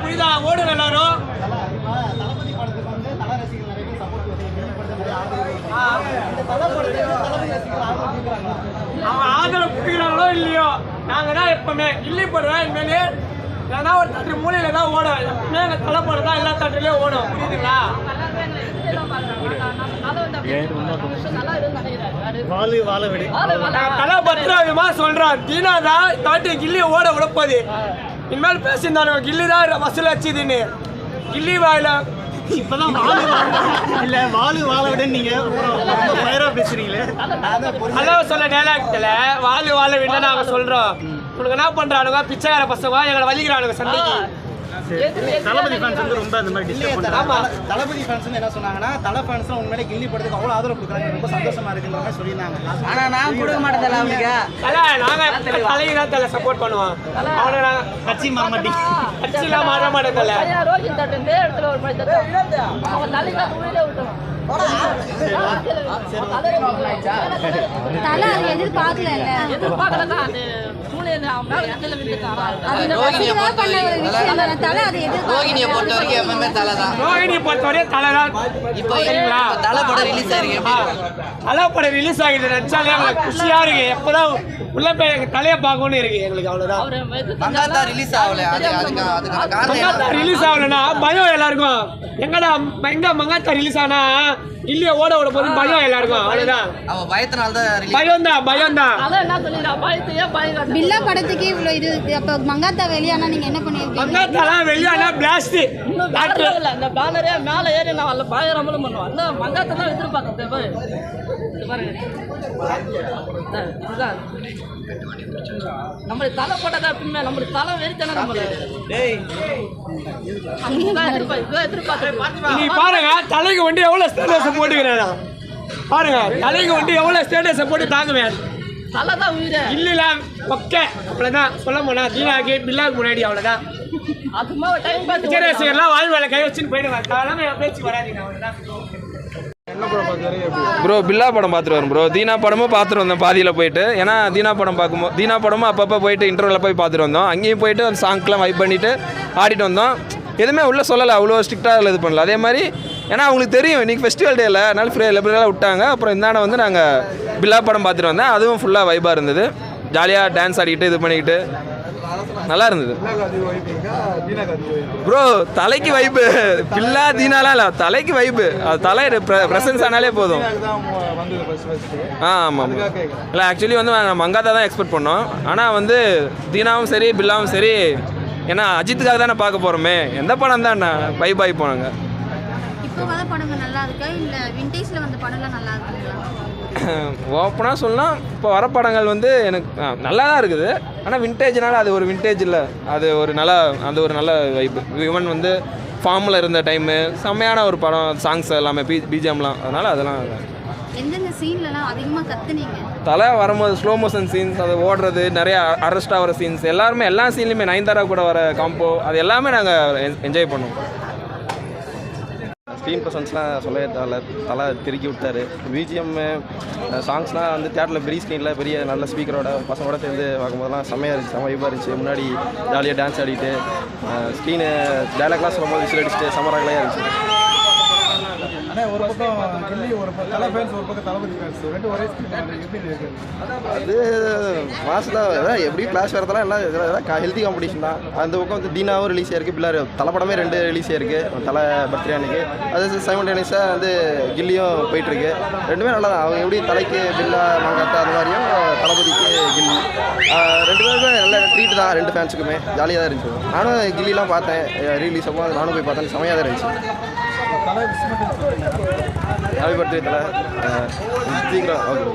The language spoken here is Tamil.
புரியுதா? ஓடுங்க எல்லாரும். அவன் ஆதரவு கொடுக்குறாங்களோ இல்லையோ, நாங்க தான் எப்பவுமே கில்லி போடுறோம். இனிமேலே ஏன்னா ஒரு தட்டு மூலையில தான் ஓடும். எப்பவுமே எங்க தலை போடுறதா எல்லா தட்டுலயும் ஓடும். புரியுதுங்களா? தலை பத்திரமா சொல்றான். தீனா தான் தாட்டி கில்லி ஓட விடப்போது. இனிமேல் பேசியிருந்தானு கில்லி தான் வசூல் வச்சுதுன்னு. கில்லி வாயில இப்பதான் வாழு வாழ விட நீங்க பேசுறீங்களே. அதான் சொல்ல டைலாக்ல வாழு வாழ விட நாங்க சொல்றோம். உனக்கு என்ன பண்றானுங்க? பிச்சைக்கார பசங்க எங்களை வலிக்கிறானுங்க சண்டைக்கு. தளபதி ஃபேன்ஸ் வந்து ரொம்ப அந்த மாதிரி டிஸ்டர்ப் பண்றாங்க. தளபதி ஃபேன்ஸ் என்ன சொன்னாங்கன்னா, தல ஃபேன்ஸ் உண்மையிலே கில்லி படத்துக்கு அவ்வளவு ஆதரவு கொடுக்குறாங்க, ரொம்ப சந்தோஷமா இருக்குன்ற மாதிரி சொல்லியிருந்தாங்க. ஆனா நான் கொடுக்க மாட்டேன் அவனுக்கு. நாங்க தலைதான் தலை சப்போர்ட் பண்ணுவோம். அவனை நாங்க கட்சி மாற மாட்டீங்க. கட்சியெல்லாம் மாற மாட்டேன் தலை. ரோஹித் தட்டு இடத்துல ஒரு படி தட்டு அவன் தலையில உயிரை விட்டோம். தலை அது எதிர்பார்க்கல எதிர்பார்க்கலதான் அது மூலையில ரோகிணியை பொறுத்த வரைக்கும் எப்பவுமே தலை தான். ரோஹிணியை பொறுத்தவரையும் தலை தான். இப்போ தலை படம் ரிலீஸ் ஆயிருக்கு. தலை படம் ரிலீஸ் ஆகிட்டு நினைச்சாலே எங்களுக்கு குஷியா இருக்கு. எப்பதான் உள்ள போய் எங்க தலையை பார்க்கணும்னு இருக்கு எங்களுக்கு. அவ்வளவுதான். மங்காத்தா ரிலீஸ் ஆகல. அதுக்கான மங்காத்தா ரிலீஸ் ஆகலன்னா பயம் எல்லாருக்கும். எங்கடா எங்க மங்காத்தா ரிலீஸ் ஆனா இல்லையா ஓட ஓட போது பயம் எல்லாருக்கும். அவ்வளவுதான். அவ பயத்தினால தான் பயம் தான். பில்லா படத்துக்கு இவ்வளோ இது. அப்போ மங்காத்தா வெளியானா நீங்க என்ன பண்ணுவீங்க? மங்காத்தாலாம் வெளியானா பிளாஸ்ட். இந்த பேனரே மேலே ஏறி நான் பயங்கரமலும் பண்ணுவோம். அந்த மங்காத்தை தான் எதிர்பார்க்கறது நம்மளுடைய தலை போட்டதா பின்ன நம்மளுடைய தலை வெறித்தானே நம்மள நீ பாருங்க தலைக்கு வண்டி எவ்வளவு ஸ்டேட்டஸ் போட்டுக்கிறேன். பாருங்க தலைக்கு வண்டி எவ்வளவு ஸ்டேட்டஸ் போட்டு தாங்குவேன். தலை தான் உயிரை இல்ல ஓகே அவ்வளவுதான். சொல்ல போனா தீனாக்கு பில்லாக்கு முன்னாடி அவ்வளவுதான். அதுமா டைம் பார்த்து விஜயரசிகர்லாம் வாழ் வேலை கை வச்சுன்னு போயிடுவாங்க. அதெல்லாம் பேச்சு வராதிங்க. அவ்வளவுதான். ப்ரோ பில்லா படம் பார்த்துட்டு வரும் ப்ரோ. தீனா படமும் பார்த்துட்டு வந்தோம் பாதியில் போயிட்டு. ஏன்னா தீனா படம் பார்க்கும்போது தீனா படமும் அப்பப்போ போயிட்டு இன்டர்வலில் போய் பார்த்துட்டு வந்தோம். அங்கேயும் போயிட்டு அந்த சாங்க்கெலாம் வைப் பண்ணிவிட்டு ஆடிட்டு வந்தோம். எதுவுமே உள்ளே சொல்லலை, அவ்வளோ ஸ்ட்ரிக்டாக இது பண்ணல. அதே மாதிரி ஏன்னா அவங்களுக்கு தெரியும் இன்றைக்கி ஃபெஸ்டிவல் டேயில் அதனால ஃப்ரீயாக விட்டாங்க. அப்புறம் இந்தாண்ட வந்து நாங்கள் பில்லா படம் பார்த்துட்டு வந்தேன். அதுவும் ஃபுல்லாக வைப்பாக இருந்தது. ஜாலியாக டான்ஸ் ஆடிக்கிட்டு இது பண்ணிக்கிட்டு நல்லா இருந்தது ப்ரோ. தலைக்கு வைப்பு பில்லா தீனாலாம் இல்லை, தலைக்கு வைப்பு. அது தலை ப்ரெசன்ஸ் ஆனாலே போதும். ஆமாம் இல்லை ஆக்சுவலி வந்து நாங்கள் மங்காத்தா தான் எக்ஸ்பெக்ட் பண்ணோம். ஆனால் வந்து தீனாவும் சரி பில்லாவும் சரி ஏன்னா அஜித்துக்காக தானே பார்க்க போகிறோமே. எந்த படம் தான் வைப் ஆகி போனாங்க. இப்போ வர படங்கள் நல்லா இருக்கா இல்லை விண்டேஜில் வந்த படம்லாம் நல்லா இருக்குங்களா? ஓப்பனாக சொல்லலாம் இப்போ வர படங்கள் வந்து எனக்கு நல்லா தான் இருக்குது. ஆனால் விண்டேஜ்னால அது ஒரு விண்டேஜ் இல்லை, அது ஒரு நல்ல வைப்பு. இவன் வந்து ஃபார்மில் இருந்த டைமு செம்மையான ஒரு படம். சாங்ஸ் எல்லாமே பிஜிஎம்லாம் அதனால் அதெல்லாம் எந்தெந்த சீன்லலாம் அதிகமாக கற்றுனீங்க? தலை வரும்போது ஸ்லோ மோஷன் சீன்ஸ், அது ஓடுறது, நிறைய அரெஸ்ட் ஆகிற சீன்ஸ் எல்லாருமே எல்லா சீன்லையுமே நயன்தாரா கூட வர காம்போ அது எல்லாமே நாங்கள் என்ஜாய் பண்ணுவோம். ஸ்க்ரீன் ப்ரெசன்ஸ்லாம் சொல்லவே தலை திருக்கி விட்டார். பிஜிஎம் சாங்ஸ்லாம் வந்து தேட்டரில் பெரிய ஸ்க்ரீனில் பெரிய நல்ல ஸ்பீக்கரோட பசங்களோட சேர்ந்து பார்க்கும்போதெல்லாம் செம்மையாக இருந்துச்சு, செம்ம வைப்பாக இருந்துச்சு. முன்னாடி ஜாலியாக டான்ஸ் ஆடிட்டு ஸ்க்ரீனு டைலாக்லாம் சொல்லும்போது விசில் அடிச்சுட்டு செம்மராகலையாக இருந்துச்சு. ஆனால் ஒரு பக்கம் கில்லி, ஒரு பக்கம் தலை ஃபேன்ஸ், ஒரு பக்கம் தளபதி ஃபேன்ஸ், ரெண்டு ஒரே எப்படி இருக்குது? அது மாதத்தில் எப்படி கிளாஸ் வரதெல்லாம் எல்லாம் ஹெல்த்தி காம்படிஷன் தான். அந்த பக்கம் வந்து தீனாவும் ரிலீஸ் ஆயிருக்கு, பில்லா தலை படமே 2 ரிலீஸ் ஆயிருக்கு. தலை பர்த்டே அன்னைக்கு அது சைமல்டேனியஸாக வந்து கில்லியும் போயிட்டுருக்கு. ரெண்டுமே நல்லா தான். அவங்க எப்படி தலைக்கு பில்லா மங்காத்தா அது மாதிரியும் தளபதிக்கு கில்லி 2 பேருமே நல்ல ட்ரீட் தான். 2 ஃபேன்ஸுக்குமே ஜாலியாக தான் இருந்துச்சு. நானும் கில்லிலாம் பார்த்தேன் ரீலீஸ் ஆகும், அது நானும் போய் பார்த்தேன், செமையாக தான் இருந்துச்சு. ஹாப்பி பர்த்டே தலை. சீக்கிரம் ஓகே.